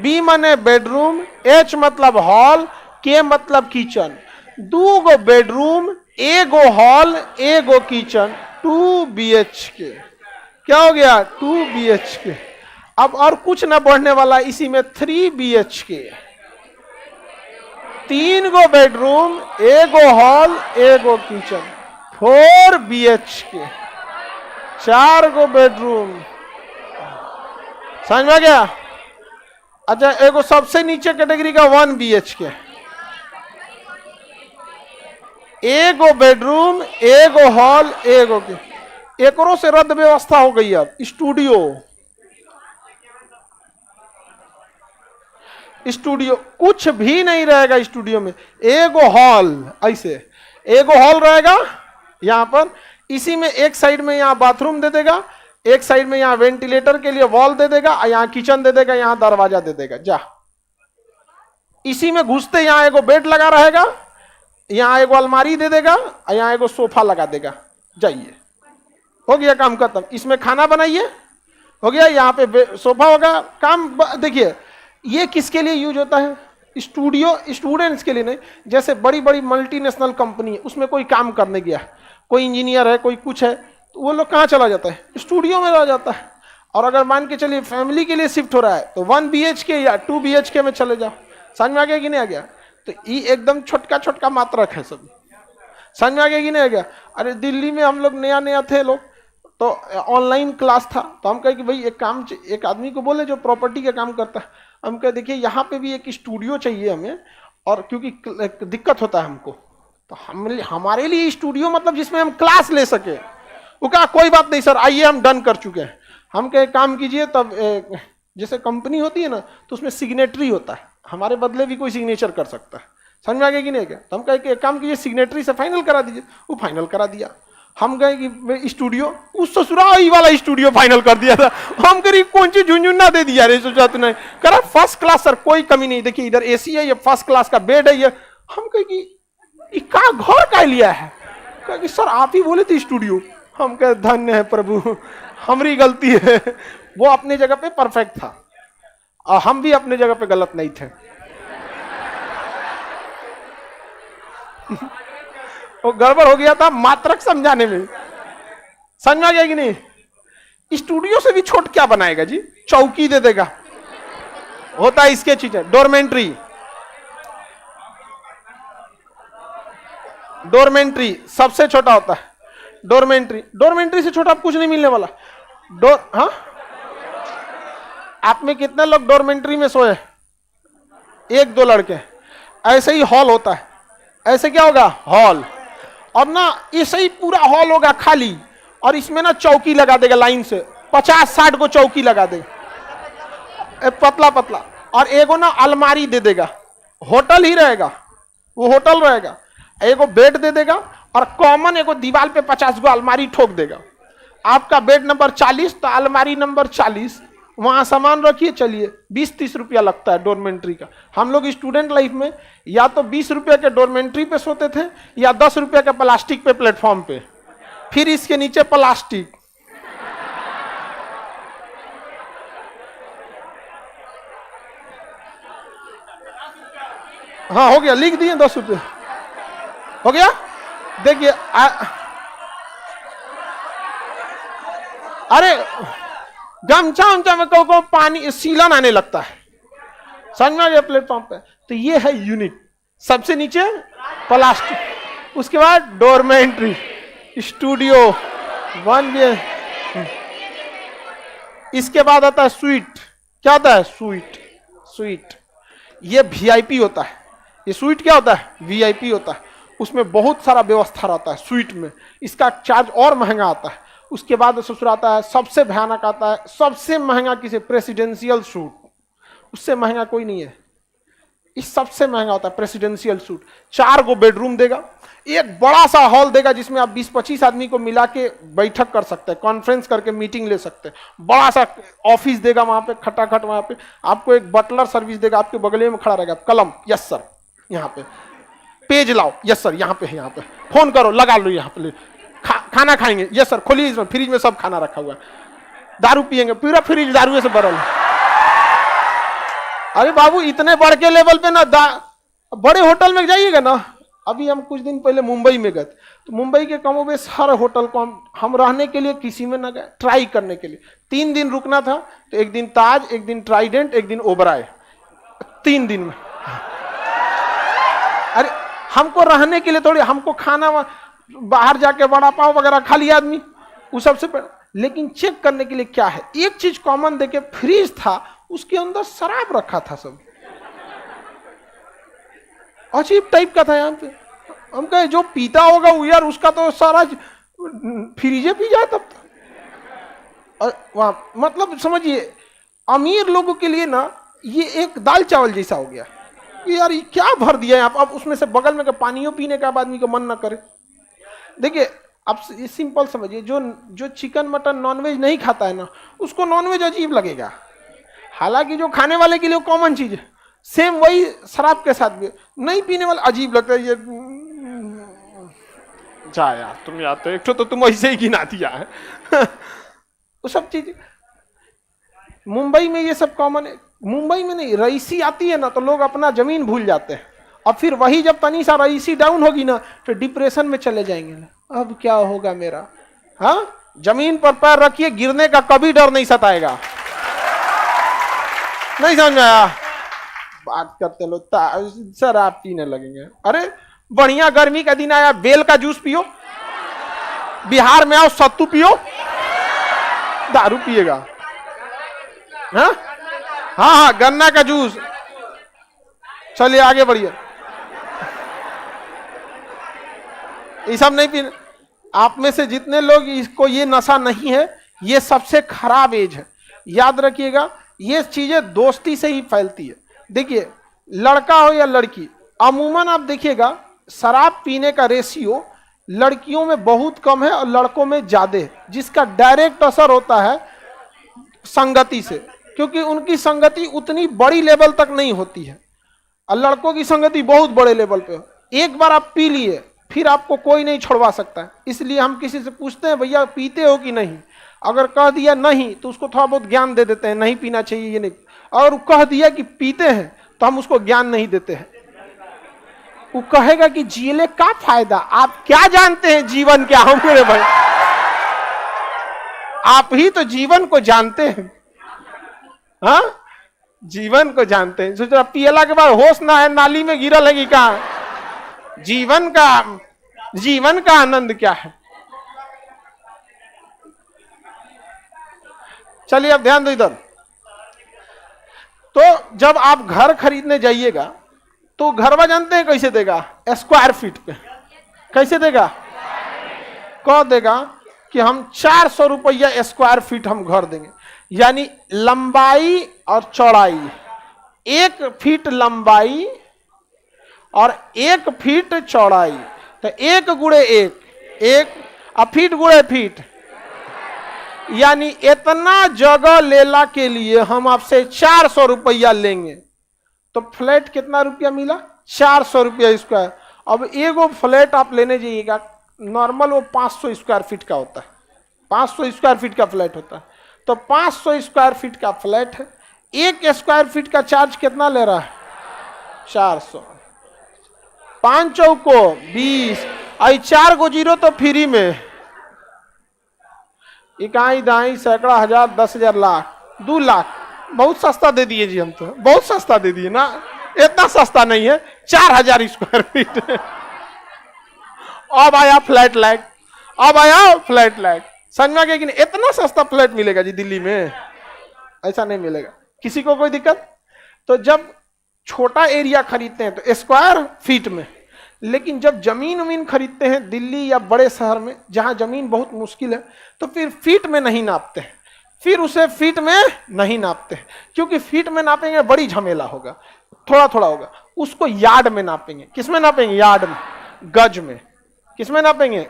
B माने बेडरूम, H मतलब हॉल, K मतलब किचन। 2 गो बेडरूम, 1 गो हॉल, 1 गो किचन, 2 BHK। क्या हो गया, 2 BHK। अब और कुछ ना बढ़ने वाला, इसी में 3 BHK, 3 गो बेडरूम, 1 गो हॉल, 1 गो किचन, 4 BHK, 4 गो बेडरूम। समझ में आ गया। अच्छा, एगो सबसे नीचे कैटेगरी का 1 BHK, 1 गो बेडरूम, 1 गो हॉल, 1 गो किचन। एकरों से रद्द व्यवस्था हो गई। अब स्टूडियो, स्टूडियो कुछ भी नहीं रहेगा स्टूडियो में। 1 गो हॉल, ऐसे 1 गो हॉल रहेगा यहां पर, इसी में एक साइड में यहां बाथरूम दे देगा, एक साइड में यहां वेंटिलेटर के लिए वॉल दे देगा, यहां किचन दे देगा, यहां दरवाजा दे देगा। जा, इसी में घुसते यहां 1 गो बेड लगा रहेगा, यहां 1 गो अलमारी दे देगा, यहां 1 गो सोफा लगा देगा। जाइए, हो गया काम खत्म। इसमें खाना बनाइए, हो गया। यहाँ पे सोफा होगा, काम। देखिए ये किसके लिए यूज होता है, स्टूडियो, स्टूडेंट्स के लिए नहीं। जैसे बड़ी बड़ी मल्टीनेशनल कंपनी है, उसमें कोई काम करने गया, कोई इंजीनियर है, कोई कुछ है, तो वो लोग कहाँ चला जाता है, स्टूडियो में रह जाता है। और अगर मान के चलिए फैमिली के लिए शिफ्ट हो रहा है, तो 1 BHK या 2 BHK में चले जाओ। समझ में आ गया कि नहीं आ गया। तो ये एकदम छोटका छोटका मात्रक है सब। समझ में आ गया कि नहीं आ गया। अरे दिल्ली में हम लोग नया नया थे लोग, तो ऑनलाइन क्लास था, तो हम कहे कि भाई एक काम, एक आदमी को बोले जो प्रॉपर्टी का काम करता है, हम कहे देखिए यहाँ पे भी एक स्टूडियो चाहिए हमें, और क्योंकि दिक्कत होता है हमको, तो हमारे लिए स्टूडियो मतलब जिसमें हम क्लास ले सके। वो कहा कोई बात नहीं सर, आइए हम डन कर चुके हैं। हम कहे काम कीजिए, तब जैसे कंपनी होती है ना तो उसमें सिग्नेटरी होता है, हमारे बदले भी कोई सिग्नेचर कर सकता है, समझ में आ गया कि नहीं? क्या तो हम कहे कि काम कीजिए, सिग्नेटरी से फाइनल करा दीजिए। वो फाइनल करा दिया। हम गए कि स्टूडियो, उस ससुराल वाला स्टूडियो फाइनल कर दिया था। हम करीब कौन सी झुंझुन्ना दे दिया रे, सोचा तूने? करा फर्स्ट क्लास सर, कोई कमी नहीं, देखिए इधर एसी है, ये फर्स्ट क्लास का बेड है ये। हम कहे कि का घर का लिया है? कहा कि सर आप ही बोले थे स्टूडियो। हम कहे धन्य है प्रभु, हमारी गलती है। वो अपनी जगह पे परफेक्ट था और हम भी अपने जगह पे गलत नहीं थे। वो गड़बड़ हो गया था मात्रक समझाने में, समझ में आ गया कि नहीं? स्टूडियो से भी छोट क्या बनाएगा जी, चौकी दे देगा। होता है इसके चीजें, डोरमेंट्री, डोरमेंट्री सबसे छोटा होता है। डोरमेंट्री, डोरमेंट्री से छोटा कुछ नहीं मिलने वाला। हाँ, आप में कितने लोग डोरमेंट्री में सोए? 1-2 लड़के। ऐसे ही हॉल होता है, ऐसे क्या होगा हॉल, और ना ऐसे ही पूरा हॉल होगा खाली, और इसमें ना चौकी लगा देगा लाइन से, 50-60 को चौकी लगा देगा पतला पतला, और एगो ना अलमारी दे देगा। होटल ही रहेगा, वो होटल रहेगा। एगो बेड दे देगा और कॉमन एगो दीवार पे 50 गो अलमारी ठोक देगा। आपका बेड नंबर 40 तो अलमारी नंबर 40, वहां सामान रखिए, चलिए 20-30 रुपया लगता है डोरमेंट्री का। हम लोग स्टूडेंट लाइफ में या तो 20 रुपये के डोरमेंट्री पे सोते थे, या 10 रुपये के प्लास्टिक पे प्लेटफॉर्म पे, फिर इसके नीचे प्लास्टिक। हाँ हो गया, लिख दिए 10 रुपये, हो गया। देखिए अरे गमछा उमछा में को पानी सीलन आने लगता है, समझ में आ गया प्लेटफॉर्म पे। तो ये है यूनिट, सबसे नीचे प्लास्टिक, उसके बाद डोरमेंट्री, स्टूडियो 1 बी, इसके बाद आता है स्वीट। क्या होता है स्वीट? स्वीट ये वीआईपी होता है। ये स्वीट क्या होता है? वीआईपी होता है। उसमें बहुत सारा व्यवस्था रहता है स्वीट में, इसका चार्ज और महंगा आता है। उसके बाद ससुर आता है, सबसे भयानक आता है, सबसे महंगा किसे? प्रेसिडेंशियल सूट, उससे महंगा कोई नहीं है। इस सबसे महंगा होता है प्रेसिडेंशियल सूट। 4 गो बेडरूम देगा, एक बड़ा सा हॉल देगा जिसमें आप 20-25 आदमी को मिला के बैठक कर सकते हैं, कॉन्फ्रेंस करके मीटिंग ले सकते हैं। बड़ा सा ऑफिस देगा वहां पे, खटाखट वहां पे आपको एक बटलर सर्विस देगा, आपके बगले में खड़ा रहेगा, कलम यस सर यहाँ पे, पेज लाओ यस सर यहाँ पे है, यहाँ पे फोन करो लगा लो, यहाँ पे खाना खाएंगे यस सर, खोलिए इसमें फ्रिज में सब खाना रखा हुआ है, दारू पियेंगे पूरा फ्रिज दारू से भरल। अरे बाबू इतने बड़ के लेवल पे ना बड़े होटल में जाइएगा ना। अभी हम कुछ दिन पहले मुंबई में गए, तो मुंबई के कमोबेश हर होटल को हम रहने के लिए किसी में ना गए, ट्राई करने के लिए। 3 दिन रुकना था, तो एक दिन ताज, एक दिन ट्राइडेंट, एक दिन ओबराय, 3 दिन में। अरे हमको रहने के लिए थोड़ी, हमको खाना बाहर जाके वड़ा पाव वगैरह खा लिया आदमी, वो सबसे लेकिन चेक करने के लिए क्या है, एक चीज कॉमन देके, फ्रिज था उसके अंदर शराब रखा था, सब अजीब टाइप का था। यहाँ पे हम कहे जो पीता होगा वो यार उसका तो सारा फ्रिजे पी जाए तब। वहां मतलब समझिए अमीर लोगों के लिए ना ये एक दाल चावल जैसा हो गया कि यार ये क्या भर दिया है आप, अब उसमें से बगल में पानियों पीने का आदमी का मन ना करे। देखिए आप सिंपल समझिए, जो चिकन मटन नॉनवेज नहीं खाता है ना, उसको नॉनवेज अजीब लगेगा। हालांकि जो खाने वाले के लिए कॉमन चीज है, सेम वही शराब के साथ भी, नहीं पीने वाला अजीब लगता है। ये जा यार तुम यार, तो एक तो तुम ऐसे ही गिना दिया है। वो सब चीज मुंबई में ये सब कॉमन है। मुंबई में नहीं, रईसी आती है ना तो लोग अपना जमीन भूल जाते हैं, और फिर वही जब तनी सा रईसी डाउन होगी ना, फिर डिप्रेशन में चले जाएंगे ना, अब क्या होगा मेरा। हाँ, जमीन पर पैर रखिए, गिरने का कभी डर नहीं सताएगा। नहीं समझ में आया? बात करते लोग शराब पीने लगेंगे। अरे बढ़िया गर्मी का दिन आया, बेल का जूस पियो, बिहार में आओ सत्तू पियो, दारू पिएगा। हाँ हाँ हाँ, गन्ना का जूस। चलिए आगे बढ़िए, ये सब नहीं पीने। आप में से जितने लोग इसको ये नशा नहीं है, ये सबसे खराब एज है। याद रखिएगा, ये चीजें दोस्ती से ही फैलती है। देखिए, लड़का हो या लड़की, अमूमन आप देखिएगा शराब पीने का रेशियो लड़कियों में बहुत कम है और लड़कों में ज्यादा है, जिसका डायरेक्ट असर होता है संगति से, क्योंकि उनकी संगति उतनी बड़ी लेवल तक नहीं होती है और लड़कों की संगति बहुत बड़े लेवल पे हो। एक बार आप पी लिए फिर आपको कोई नहीं छुड़वा सकता है। इसलिए हम किसी से पूछते हैं भैया पीते हो कि नहीं, अगर कह दिया नहीं तो उसको थोड़ा बहुत ज्ञान दे देते हैं, नहीं पीना चाहिए ये नहीं। और कह दिया कि पीते हैं तो हम उसको ज्ञान नहीं देते हैं। वो कहेगा कि जीले का फायदा, आप क्या जानते हैं जीवन क्या हो मेरे भाई, आप ही तो जीवन को जानते हैं। हाँ, जीवन को जानते हैं। सोच रहा पियला के बाद होश ना है, नाली में गिरा लगी कहा, जीवन का आनंद क्या है। चलिए अब ध्यान दो इधर। तो जब आप घर खरीदने जाइएगा तो घरवा जानते हैं कैसे देगा, स्क्वायर फीट पे कैसे देगा, कह देगा कि हम 400 रुपया स्क्वायर फीट हम घर देंगे। यानी लंबाई और चौड़ाई, 1 फीट लंबाई और 1 फीट चौड़ाई, तो 1 गुणे 1 और फीट गुणे फीट, यानी इतना जगह लेला के लिए हम आपसे 400 रुपया लेंगे। तो फ्लैट कितना रुपया मिला, 400 रुपया स्क्वायर। अब एगो फ्लैट आप लेने जाइएगा, नॉर्मल वो 500 स्क्वायर फीट का होता है, 500 स्क्वायर फीट का फ्लैट होता है। तो 500 स्क्वायर फीट का फ्लैट है, 1 स्क्वायर फीट का चार्ज कितना ले रहा है, 400। 5 चौको 20, आई 4 गो जीरो तो फ्री में, इकाई दाई सैकड़ा हजार 10,000 लाख 2 लाख, बहुत सस्ता दे दिए जी, हम तो बहुत सस्ता दे दिए ना, इतना सस्ता नहीं है, 4,000 स्क्वायर फीट। अब आया फ्लैट लाइट, अब आया फ्लैट लाइट, समझ में आ गया कि नहीं? इतना सस्ता फ्लैट मिलेगा जी दिल्ली में, ऐसा नहीं मिलेगा। किसी को कोई दिक्कत? तो जब छोटा एरिया खरीदते हैं तो स्क्वायर फीट में, लेकिन जब जमीन उमीन खरीदते हैं दिल्ली या बड़े शहर में जहां जमीन बहुत मुश्किल है, तो फिर फीट में नहीं नापते हैं, फिर उसे फीट में नहीं नापते हैं, क्योंकि फीट में नापेंगे बड़ी झमेला होगा, थोड़ा थोड़ा होगा। उसको यार्ड में नापेंगे। किस में नापेंगे? यार्ड में, गज में। किस में नापेंगे?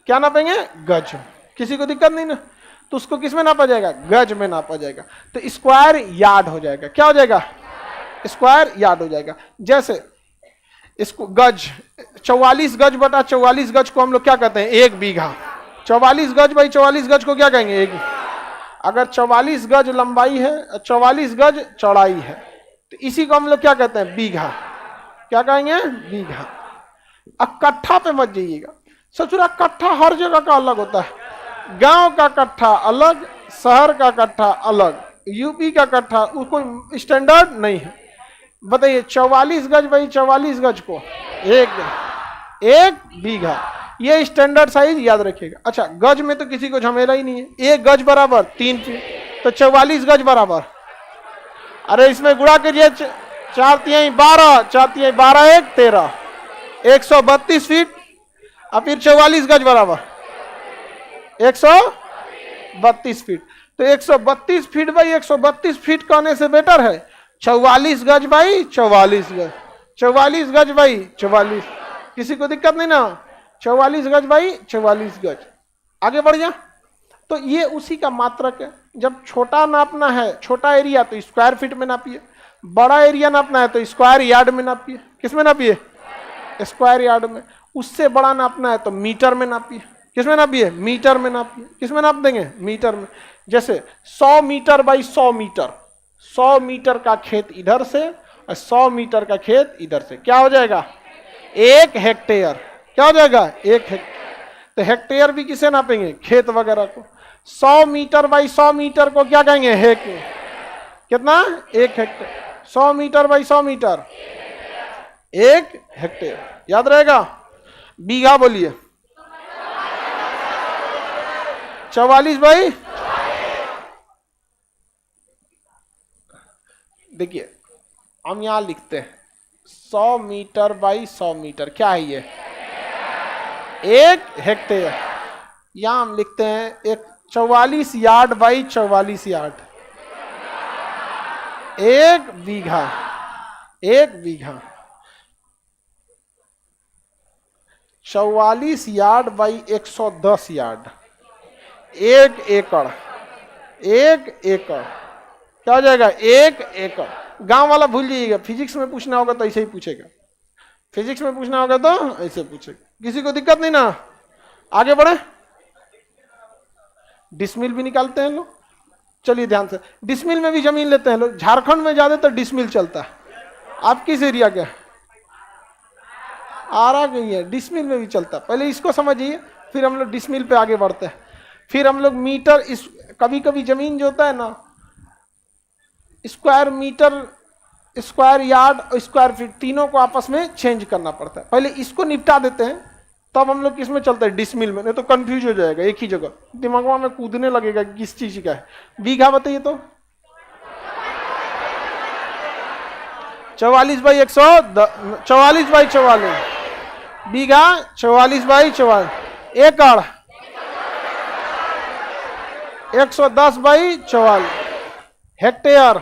क्या नापेंगे? गज। किसी को दिक्कत नहीं ना? तो उसको किस में नापा जाएगा? गज में नापा जाएगा। तो स्क्वायर यार्ड हो जाएगा। क्या हो जाएगा? स्क्वायर यार्ड हो जाएगा। जैसे इसको गज, 44 गज बटा 44 गज को हम लोग क्या कहते हैं? 1 बीघा। 44 गज बाई 44 गज को क्या कहेंगे? 1। अगर 44 गज लंबाई है, 44 गज चौड़ाई है, तो इसी को हम लोग क्या कहते हैं? बीघा। क्या कहेंगे? बीघा। अब कट्ठा पे मत जाइएगा। सचुरा कट्ठा हर जगह का अलग होता है। गांव का कट्ठा अलग, शहर का कट्ठा अलग, यूपी का कट्ठा कोई स्टैंडर्ड नहीं है। बताइए 44 गज बाई 44 गज को 1 बीघा, ये स्टैंडर्ड साइज याद रखिएगा। अच्छा, गज में तो किसी को झमेला ही नहीं है। 1 गज बराबर 3 फीट, तो 44 गज बराबर, अरे इसमें गुणा करिए, 4 तिहाई 12, 4 तिहाई 12 1 13, 132 फीट। अब फिर 44 गज बराबर 132 फीट। तो 132 फीट बाई 132 फीट कहने से बेटर है 44 गज बाई 44 गज, 44 गज बाई 44। किसी को दिक्कत नहीं ना? 44 गज बाई 44 गज। आगे बढ़ जा। तो ये उसी का मात्रक है। जब छोटा नापना है, छोटा एरिया, तो स्क्वायर फीट में नापिए। बड़ा एरिया नापना है तो स्क्वायर यार्ड में नापिए। किस में नापिए? स्क्वायर यार्ड में। उससे बड़ा नापना है तो मीटर में नापिए। किस में नापिए? मीटर में नापिए। किस में नाप देंगे? मीटर में। जैसे 100 मीटर बाई 100 मीटर, 100 मीटर का खेत इधर से और 100 मीटर का खेत इधर से, क्या हो जाएगा? 1 हेक्टेयर। क्या हो जाएगा? 1 हेक्टेयर। तो हेक्टेयर भी किसे नापेंगे? खेत वगैरह को। 100 मीटर बाई 100 मीटर को क्या कहेंगे? हेक्टेयर। कितना? 1 hectare. 100 metre by 100 metre 1 hectare. याद रहेगा? बीघा बोलिए। 44 बाई, देखिए हम यहां लिखते हैं 100 मीटर बाई 100 मीटर। क्या है ये? 1 हेक्टेयर। यहां हम लिखते हैं एक 44 yard by 44 yard, 1 bigha, 1 bigha. 44 yard by 110 yard, 1 एकड़, 1 एकड़ क्या हो जाएगा? 1 एकड़। गांव वाला भूल जाइएगा, फिजिक्स में पूछना होगा तो ऐसे ही पूछेगा, फिजिक्स में पूछना होगा तो ऐसे पूछेगा। किसी को दिक्कत नहीं ना? आगे बढ़े। डिसमिल भी निकालते हैं लोग। चलिए ध्यान से, डिसमिल में भी जमीन लेते हैं लोग। झारखंड में ज्यादातर डिसमिल चलता है। आप किस एरिया के? आरा गई है, डिसमिल में भी चलता है। पहले इसको समझिए, फिर हम लोग डिसमिल पे आगे बढ़ते हैं। फिर हम लोग मीटर, इस कभी कभी जमीन जो होता है ना, स्क्वायर मीटर, स्क्वायर यार्ड और स्क्वायर फीट, तीनों को आपस में चेंज करना पड़ता है। पहले इसको निपटा देते हैं, तब हम लोग किसमें चलते हैं? डिसमिल में। नहीं तो कंफ्यूज हो जाएगा, एक ही जगह दिमाग में कूदने लगेगा किस चीज का है। बीघा बताइए तो 44 बाई 100, 44 बाई 44 बीघा, 44 बाई 44 एकड़, 110 बाई 44 हेक्टेयर।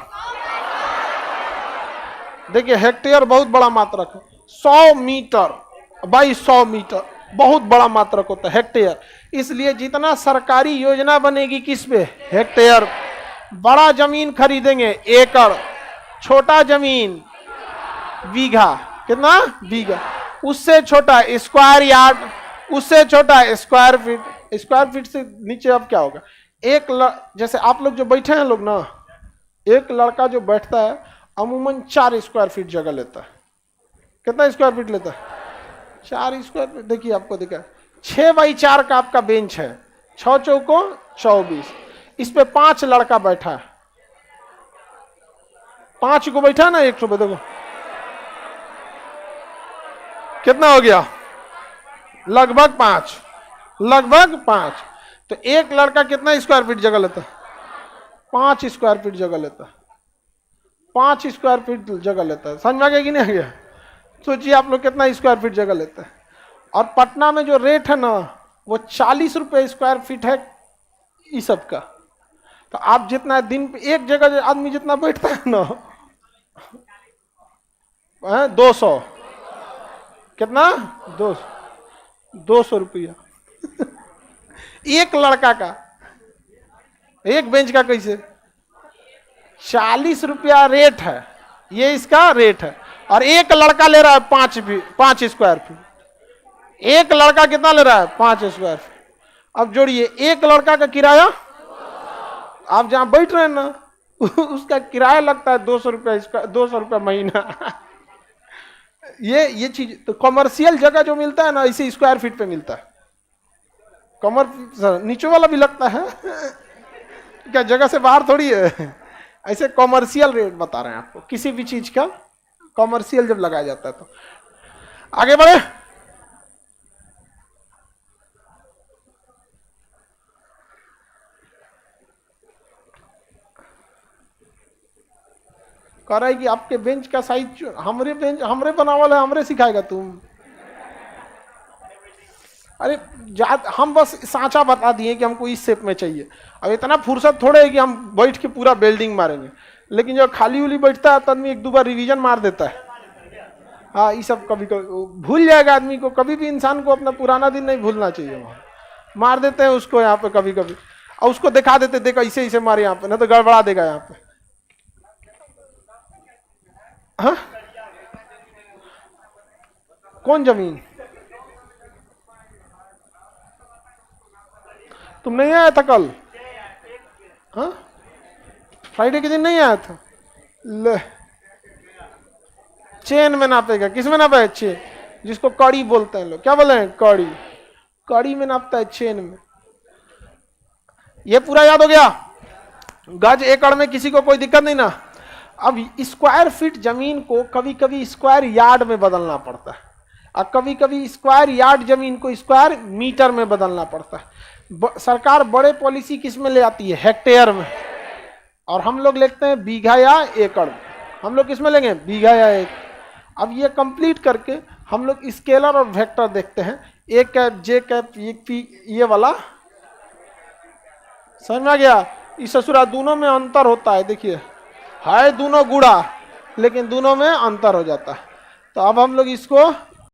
देखिए हेक्टेयर बहुत बड़ा मात्रक है। 100 मीटर बाई 100 मीटर बहुत बड़ा मात्रक होता है हेक्टेयर। इसलिए जितना सरकारी योजना बनेगी किस पे? हेक्टेयर। बड़ा जमीन खरीदेंगे एकड़, छोटा जमीन बीघा। कितना? बीघा। उससे छोटा स्क्वायर यार्ड, उससे छोटा स्क्वायर फीट। स्क्वायर फीट से नीचे अब क्या होगा? जैसे आप लोग जो बैठे हैं लोग ना, एक लड़का जो बैठता है अमूमन 4 स्क्वायर फीट जगह लेता है। कितना स्क्वायर फीट लेता है? 4 स्क्वायर फीट। देखिए आपको दिखा 6 बाई 4 का आपका बेंच है, 6 चौको 24। इस पे 5 लड़का बैठा है, 5 को बैठा ना, 1 पे देखो कितना हो गया? लगभग 5, लगभग 5। तो एक लड़का कितना स्क्वायर फीट जगह लेता है? 5 स्क्वायर फीट जगह लेता है, 5 स्क्वायर फीट जगह लेता है। समझ में आ गया कि नहीं आ गया? सोचिए आप लोग कितना स्क्वायर फीट जगह लेते हैं। और पटना में जो रेट है ना, वो 40 रुपए स्क्वायर फीट है इस सब का। तो आप जितना दिन पे एक जगह आदमी जितना बैठता है ना, 200, कितना? 200 रुपया एक लड़का का, एक बेंच का। कैसे? 40 रुपया रेट है, ये इसका रेट है। और एक लड़का ले रहा है 5 स्क्वायर फीट। एक लड़का कितना ले रहा है? 5 स्क्वायर फीट। अब जोड़िए, एक लड़का का किराया, आप जहां बैठ रहे हैं ना, उसका किराया लगता है 200 रुपया, 200 रुपया महीना। ये चीज तो कमर्शियल जगह जो मिलता है ना, इसे स्क्वायर फीट पे मिलता है। नीचे वाला भी लगता है क्या? जगह से बाहर थोड़ी है। ऐसे कमर्शियल रेट बता रहे हैं आपको, किसी भी चीज का कमर्शियल जब लगाया जाता है। तो आगे बढ़े। कह रहा है कि आपके बेंच का साइज, हमरे बेंच हमरे बनावल है, हमरे सिखाएगा तुम। अरे हम बस सांचा बता दिए कि हमको इस शेप में चाहिए। अब इतना फुर्सत थोड़े है कि हम बैठ के पूरा बिल्डिंग मारेंगे। लेकिन जो खाली उली बैठता है तो आदमी 1-2 बार रिवीजन मार देता है। हाँ, ये सब कभी कभी भूल जाएगा आदमी को। कभी भी इंसान को अपना पुराना दिन नहीं भूलना चाहिए। वहाँ मार देते हैं उसको यहाँ पे कभी कभी, और उसको दिखा देते, देखो इसे इसे मारे यहाँ पे, ना तो गड़बड़ा देगा यहाँ पे। हाँ, कौन जमीन? तुम नहीं आया था कल? हाँ, फ्राइडे के दिन नहीं आया था। ले, चेन में नापेगा। किस में नापा है? चेन, जिसको कड़ी बोलते हैं लोग। क्या बोले हैं? कड़ी। कड़ी में नापता है, चेन में। ये पूरा याद हो गया। गज एकड़ में किसी को कोई दिक्कत नहीं ना। अब स्क्वायर फीट जमीन को कभी कभी स्क्वायर यार्ड में बदलना पड़ता है, और कभी कभी स्क्वायर यार्ड जमीन को स्क्वायर मीटर में बदलना पड़ता है। सरकार बड़े पॉलिसी किस में ले आती है? हेक्टेयर में। और हम लोग लिखते हैं बीघा या एकड़ में। हम लोग किस में लेंगे? बीघा या एकड़। अब ये कंप्लीट करके हम लोग स्केलर और वेक्टर देखते हैं। ए कैप जे कैप ये वाला समझ में आ गया। इस ससुरा दोनों में अंतर होता है, देखिए है दोनों गुड़ा लेकिन दोनों में अंतर हो जाता है। तो अब हम लोग इसको